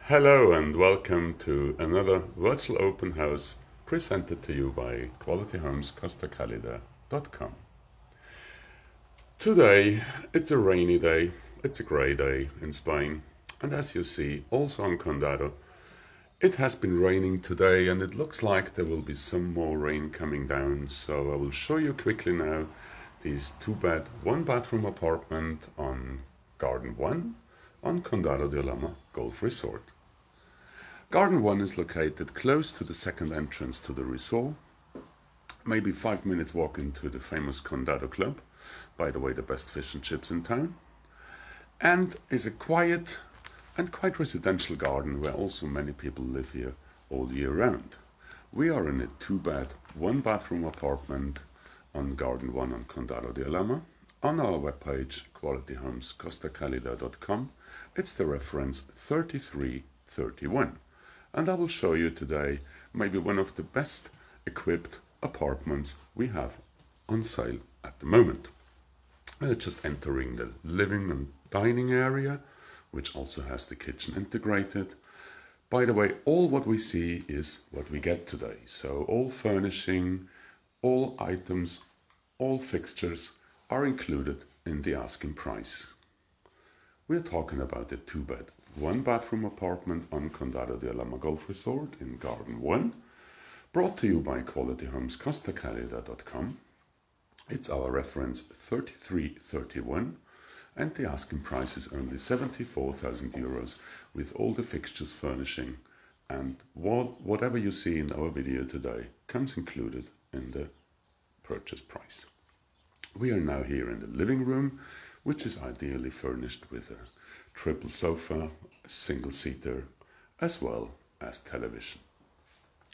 Hello and welcome to another virtual open house presented to you by qualityhomescostacalida.com. Today it's a rainy day, it's a grey day in Spain, and as you see also on Condado, it has been raining today and it looks like there will be some more rain coming down, so I will show you quickly now these 2-bed, 1-bathroom apartment on Garden 1 on Condado de Alhama Golf Resort. Garden 1 is located close to the second entrance to the resort, maybe 5 minutes walk into the famous Condado Club, by the way the best fish and chips in town, and is a quiet and quite residential garden where also many people live here all year round. We are in a 2-bed, 1-bathroom apartment on Garden 1 on Condado de Alhama. On our webpage qualityhomescostacalida.com, it's the reference 3331. And I will show you today maybe one of the best equipped apartments we have on sale at the moment. Just entering the living and dining area, which also has the kitchen integrated. By the way, all what we see is what we get today. So all furnishing, all items, all fixtures are included in the asking price. We're talking about a 2-bed, 1-bathroom apartment on Condado de Alhama Golf Resort in Garden 1, brought to you by qualityhomescostacalida.com. It's our reference 3331, and the asking price is only 74,000 euros with all the fixtures, furnishing, and whatever you see in our video today comes included in the purchase price. We are now here in the living room, which is ideally furnished with a triple sofa, a single-seater, as well as television.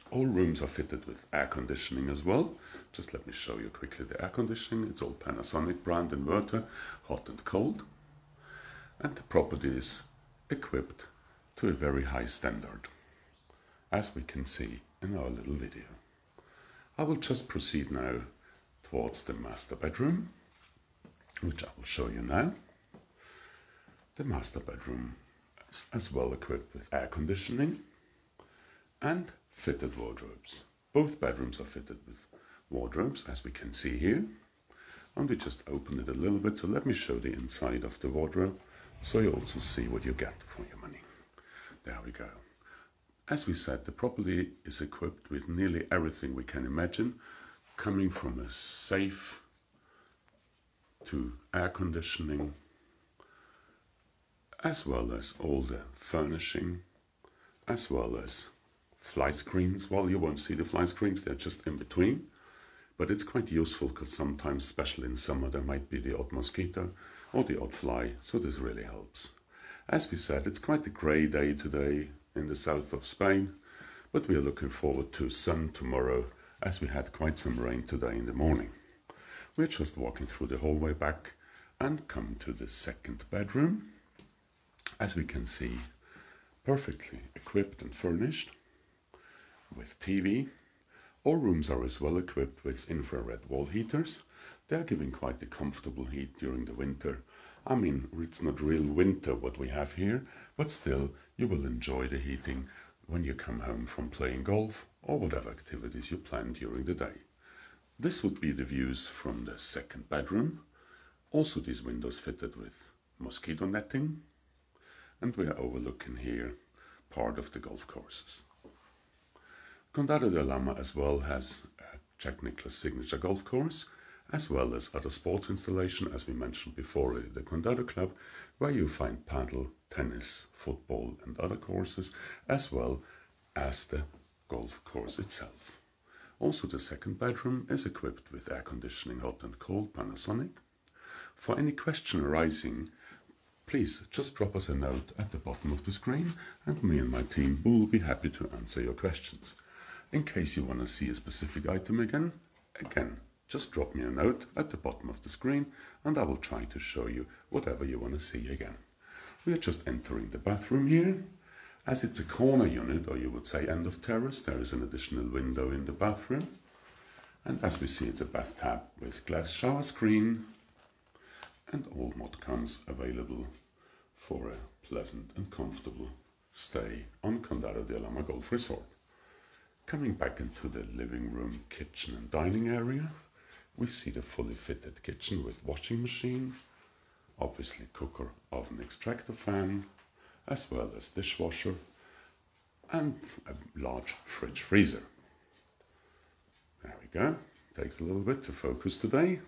All rooms are fitted with air conditioning as well. Just let me show you quickly the air conditioning. It's all Panasonic brand inverter, hot and cold. And the property is equipped to a very high standard, as we can see in our little video. I will just proceed now towards the master bedroom, which I will show you now. The master bedroom is as well equipped with air conditioning and fitted wardrobes. Both bedrooms are fitted with wardrobes, as we can see here. And we just open it a little bit, so let me show the inside of the wardrobe, so you also see what you get for your money. There we go. As we said, the property is equipped with nearly everything we can imagine, coming from a safe to air conditioning, as well as all the furnishing, as well as fly screens. Well, you won't see the fly screens, they're just in between, but it's quite useful because sometimes, especially in summer, there might be the odd mosquito or the odd fly, so this really helps. As we said, it's quite a grey day today in the south of Spain, but we are looking forward to sun tomorrow, as we had quite some rain today in the morning. We're just walking through the hallway back and come to the second bedroom. As we can see, perfectly equipped and furnished with TV. All rooms are as well equipped with infrared wall heaters. They are giving quite a comfortable heat during the winter. I mean, it's not real winter what we have here, but still you will enjoy the heating when you come home from playing golf or whatever activities you plan during the day. This would be the views from the second bedroom. Also these windows fitted with mosquito netting, and we are overlooking here part of the golf courses. Condado de Alhama as well has a Jack Nicklaus signature golf course, as well as other sports installation, as we mentioned before, the Condado Club, where you find paddle, tennis, football and other courses, as well as the golf course itself. Also the second bedroom is equipped with air conditioning, hot and cold, Panasonic. For any question arising, please just drop us a note at the bottom of the screen, and me and my team will be happy to answer your questions. In case you want to see a specific item again, just drop me a note at the bottom of the screen and I will try to show you whatever you want to see again. We are just entering the bathroom here. As it's a corner unit, or you would say end of terrace, there is an additional window in the bathroom. And as we see, it's a bathtub with glass shower screen and all mod cons available for a pleasant and comfortable stay on Condado de Alhama Golf Resort. Coming back into the living room, kitchen and dining area, we see the fully fitted kitchen with washing machine, obviously cooker, oven, extractor fan, as well as dishwasher and a large fridge freezer. There we go. Takes a little bit to focus today.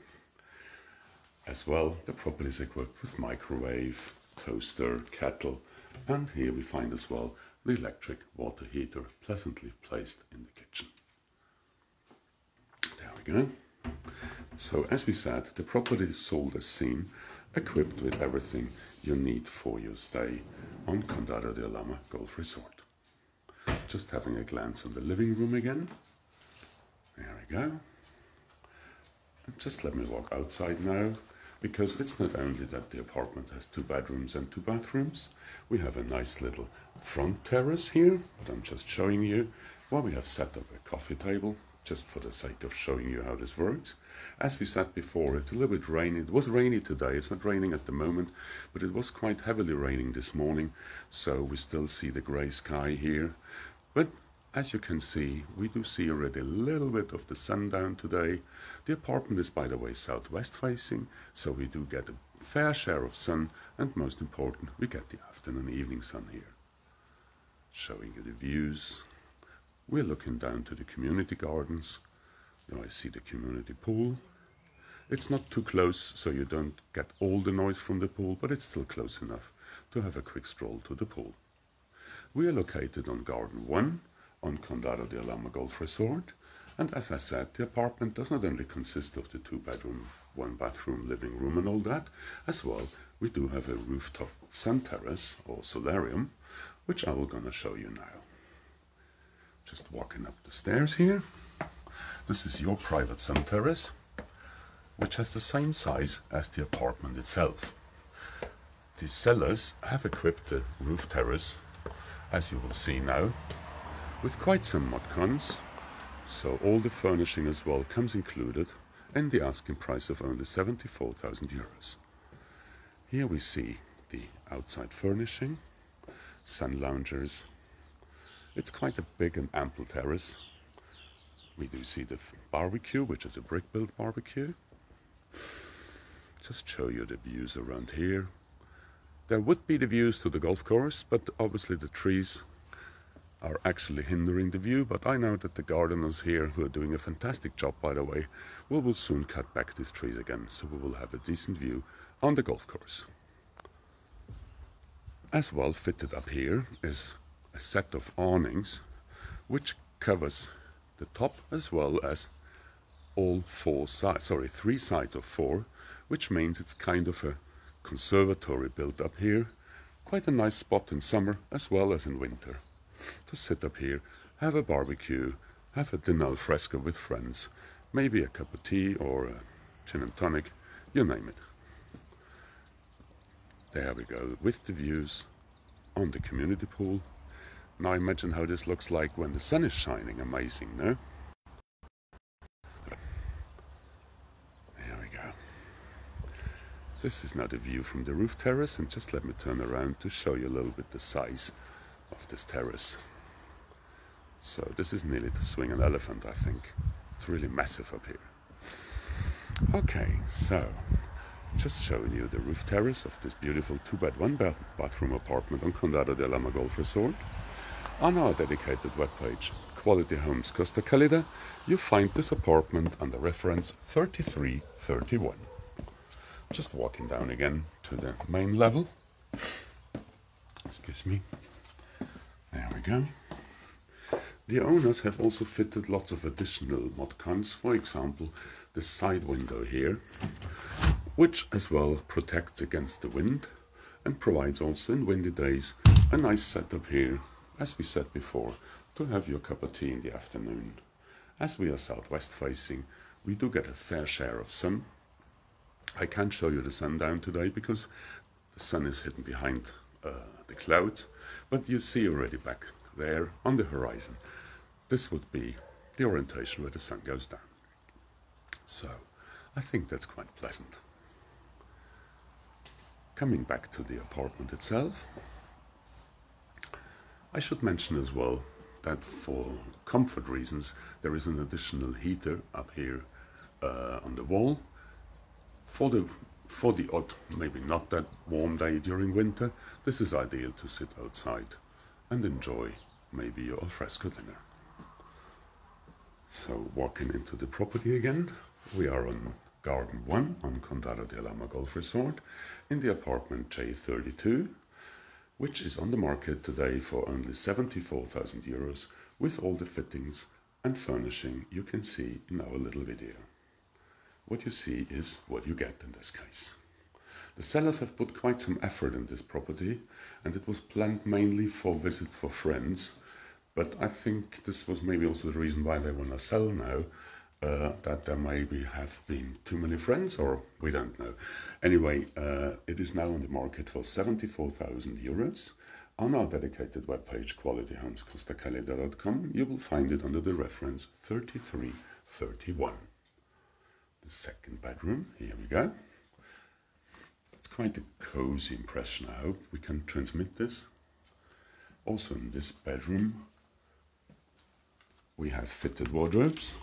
As well, the property is equipped with microwave, toaster, kettle, and here we find as well the electric water heater pleasantly placed in the kitchen. There we go. So as we said, the property is sold as seen, equipped with everything you need for your stay on Condado de Alhama Golf Resort. Just having a glance on the living room again. There we go. And just let me walk outside now, because it's not only that the apartment has 2 bedrooms and 2 bathrooms. We have a nice little front terrace here, but I'm just showing you where we have set up a coffee table, just for the sake of showing you how this works. As we said before, it's a little bit rainy. It was rainy today. It's not raining at the moment, but it was quite heavily raining this morning, so we still see the grey sky here. But as you can see, we do see already a little bit of the sundown today. The apartment is, by the way, southwest facing, so we do get a fair share of sun, and most important, we get the afternoon evening sun here. Showing you the views. We're looking down to the community gardens. Now I see the community pool. It's not too close, so you don't get all the noise from the pool, but it's still close enough to have a quick stroll to the pool. We are located on Garden 1, on Condado de Alhama Golf Resort, and as I said, the apartment does not only consist of the 2-bedroom, 1-bathroom living room and all that, as well we do have a rooftop sun terrace or solarium, which I will gonna show you now. Just walking up the stairs here. This is your private sun terrace, which has the same size as the apartment itself. The sellers have equipped the roof terrace, as you will see now, with quite some mod cons, so all the furnishing as well comes included in the asking price of only 74,000 euros. Here we see the outside furnishing, sun loungers. It's quite a big and ample terrace. We do see the barbecue, which is a brick-built barbecue. Just show you the views around here. There would be the views to the golf course, but obviously the trees are actually hindering the view, but I know that the gardeners here, who are doing a fantastic job by the way, will soon cut back these trees again, so we will have a decent view on the golf course. As well fitted up here is a set of awnings, which covers the top as well as all 3 sides of 4, which means it's kind of a conservatory built up here. Quite a nice spot in summer as well as in winter. To sit up here, have a barbecue, have a dinner al fresco with friends, maybe a cup of tea or a gin and tonic, you name it. There we go, with the views on the community pool. Now imagine how this looks like when the sun is shining. Amazing, no? There we go. This is now the view from the roof terrace, and just let me turn around to show you a little bit the size of this terrace. So this is nearly to swing an elephant, I think. It's really massive up here. Okay, so just showing you the roof terrace of this beautiful 2-bed, 1-bathroom apartment on Condado de Alhama Golf Resort. On our dedicated webpage, Quality Homes Costa Calida, you find this apartment under reference 3331. Just walking down again to the main level. Excuse me. There we go. The owners have also fitted lots of additional mod cons, for example, the side window here, which as well protects against the wind and provides also in windy days a nice setup here, as we said before, to have your cup of tea in the afternoon. As we are southwest facing, we do get a fair share of sun. I can't show you the sundown today because the sun is hidden behind the clouds, but you see already back there on the horizon. This would be the orientation where the sun goes down. So I think that's quite pleasant. Coming back to the apartment itself, I should mention as well that for comfort reasons there is an additional heater up here on the wall for the odd, maybe not that warm day during winter. This is ideal to sit outside and enjoy maybe your alfresco dinner. So walking into the property again, we are on Garden 1 on Condado de Alhama Golf Resort in the apartment J32, which is on the market today for only 74,000 euros with all the fittings and furnishing you can see in our little video. What you see is what you get in this case. The sellers have put quite some effort in this property, and it was planned mainly for visit for friends, but I think this was maybe also the reason why they want to sell now, that there maybe have been too many friends, or we don't know. Anyway, it is now on the market for 74,000 euros. On our dedicated webpage qualityhomescostacalida.com you will find it under the reference 3331. The second bedroom, here we go. It's quite a cozy impression. I hope we can transmit this. Also in this bedroom we have fitted wardrobes,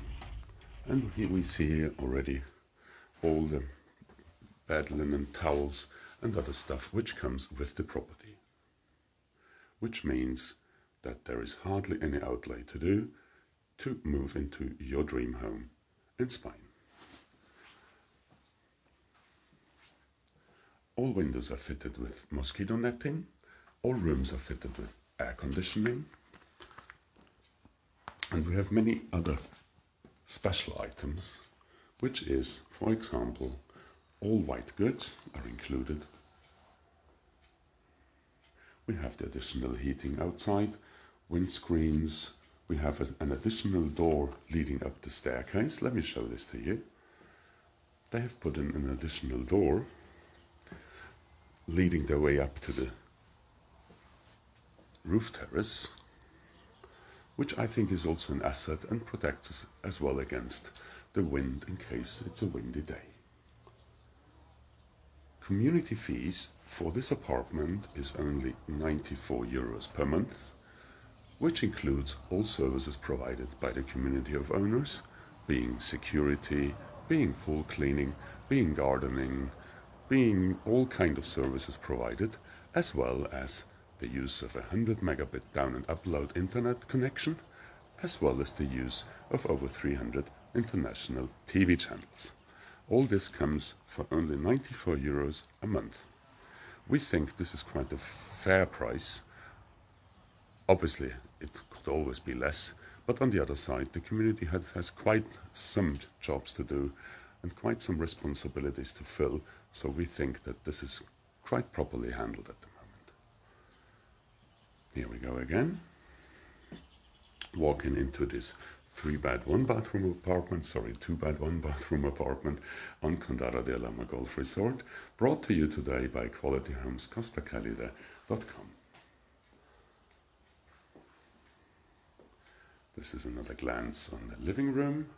and here we see here already all the bed linen, towels and other stuff which comes with the property, which means that there is hardly any outlay to do to move into your dream home in Spain. All windows are fitted with mosquito netting, all rooms are fitted with air conditioning, and we have many other special items, which is, for example, all white goods are included. We have the additional heating outside, windscreens, we have an additional door leading up the staircase. Let me show this to you. They have put in an additional door leading their way up to the roof terrace, which I think is also an asset and protects us as well against the wind in case it's a windy day. Community fees for this apartment is only 94 euros per month, which includes all services provided by the community of owners, being security, being pool cleaning, being gardening, being all kind of services provided, as well as the use of 100 megabit down and upload internet connection, as well as the use of over 300 international TV channels. All this comes for only 94 euros a month. We think this is quite a fair price. Obviously, it could always be less, but on the other side, the community has quite some jobs to do and quite some responsibilities to fill, so we think that this is quite properly handled at the moment. Here we go again, walking into this 3-bed, 1-bathroom apartment, 2-bed, 1-bathroom apartment on Condado de Alhama Golf Resort, brought to you today by qualityhomescostacalida.com. This is another glance on the living room,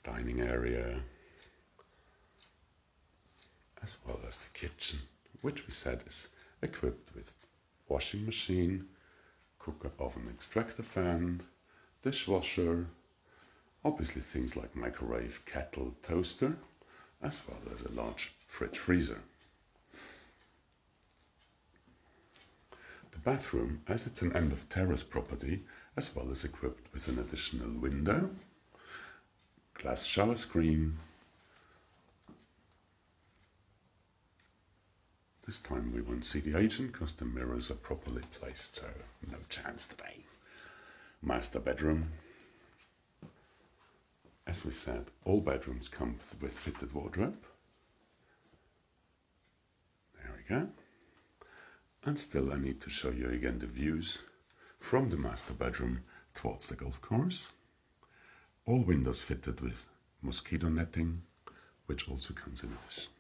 dining area, as well as the kitchen, which we said is equipped with washing machine, cooker, oven, extractor fan, dishwasher, obviously things like microwave, kettle, toaster, as well as a large fridge freezer. The bathroom, as it's an end of terrace property, as well as equipped with an additional window, glass shower screen. This time we won't see the agent because the mirrors are properly placed, so no chance today. Master bedroom. As we said, all bedrooms come with fitted wardrobe. There we go. And still I need to show you again the views from the master bedroom towards the golf course. All windows fitted with mosquito netting, which also comes in addition.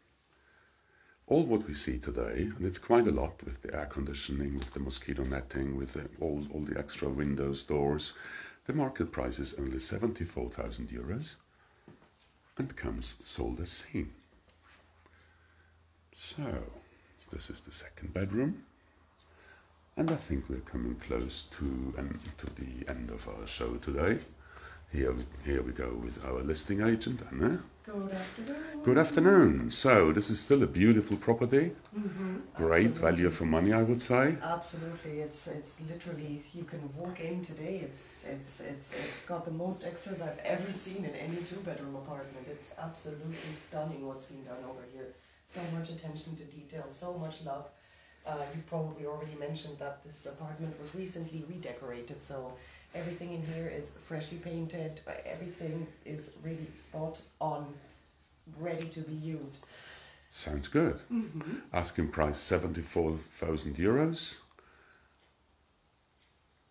All what we see today, and it's quite a lot with the air conditioning, with the mosquito netting, with all the extra windows, doors, the market price is only 74,000 euros and comes sold as seen. So, the this is the second bedroom. And I think we're coming close to the end of our show today. Here we go with our listing agent, Anna. Good afternoon. Good afternoon. So this is still a beautiful property. Great Absolutely. value for money, I would say. Absolutely, it's literally, you can walk in today. It's got the most extras I've ever seen in any two-bedroom apartment. It's absolutely stunning what's been done over here. So much attention to detail, so much love. You probably already mentioned that this apartment was recently redecorated, so everything in here is freshly painted. Everything is really spot on, ready to be used. Sounds good. Asking price 74,000 euros.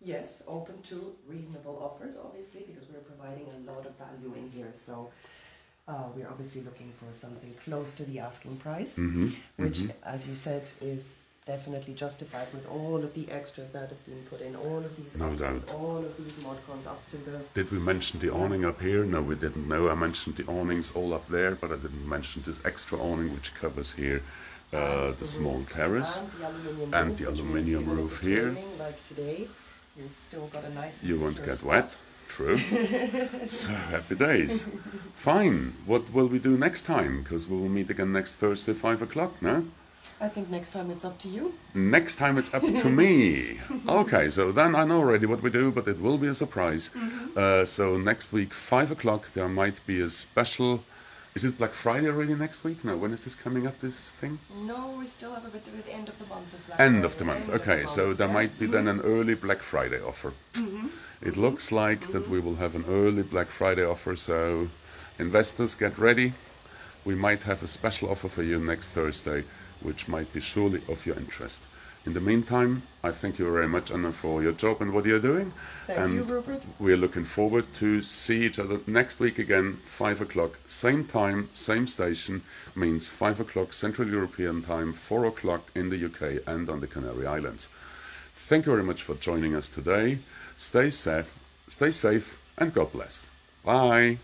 Yes, open to reasonable offers, obviously, because we're providing a lot of value in here. So we're obviously looking for something close to the asking price, which, as you said, is definitely justified with all of the extras that have been put in, all of these No options, doubt. all of these mod cons up to the... Did we mention the awning up here? No, we didn't. No, I mentioned the awnings all up there, but I didn't mention this extra awning which covers here the small terrace and the aluminium roof here. Like today, you've still got a nice... You won't secure get spot. wet. True. So happy days. Fine. What will we do next time? Because we will meet again next Thursday, 5 o'clock, no? I think next time it's up to you. Next time it's up to me. Okay, so then I know already what we do, but it will be a surprise. So next week, 5 o'clock, there might be a special... Is it Black Friday already next week? No, when is this coming up, this thing? No, we still have a bit to it. End of the month is Black End Friday, of the month, end of the okay. month, So there yeah. might be then an early Black Friday offer. It looks like that we will have an early Black Friday offer, so investors get ready. We might have a special offer for you next Thursday, which might be surely of your interest. In the meantime, I thank you very much, Anna, for your job and what you're doing. Thank you, Rupert. We're looking forward to see each other next week again, 5 o'clock, same time, same station, means 5 o'clock Central European time, 4 o'clock in the UK and on the Canary Islands. Thank you very much for joining us today. Stay safe, and God bless. Bye.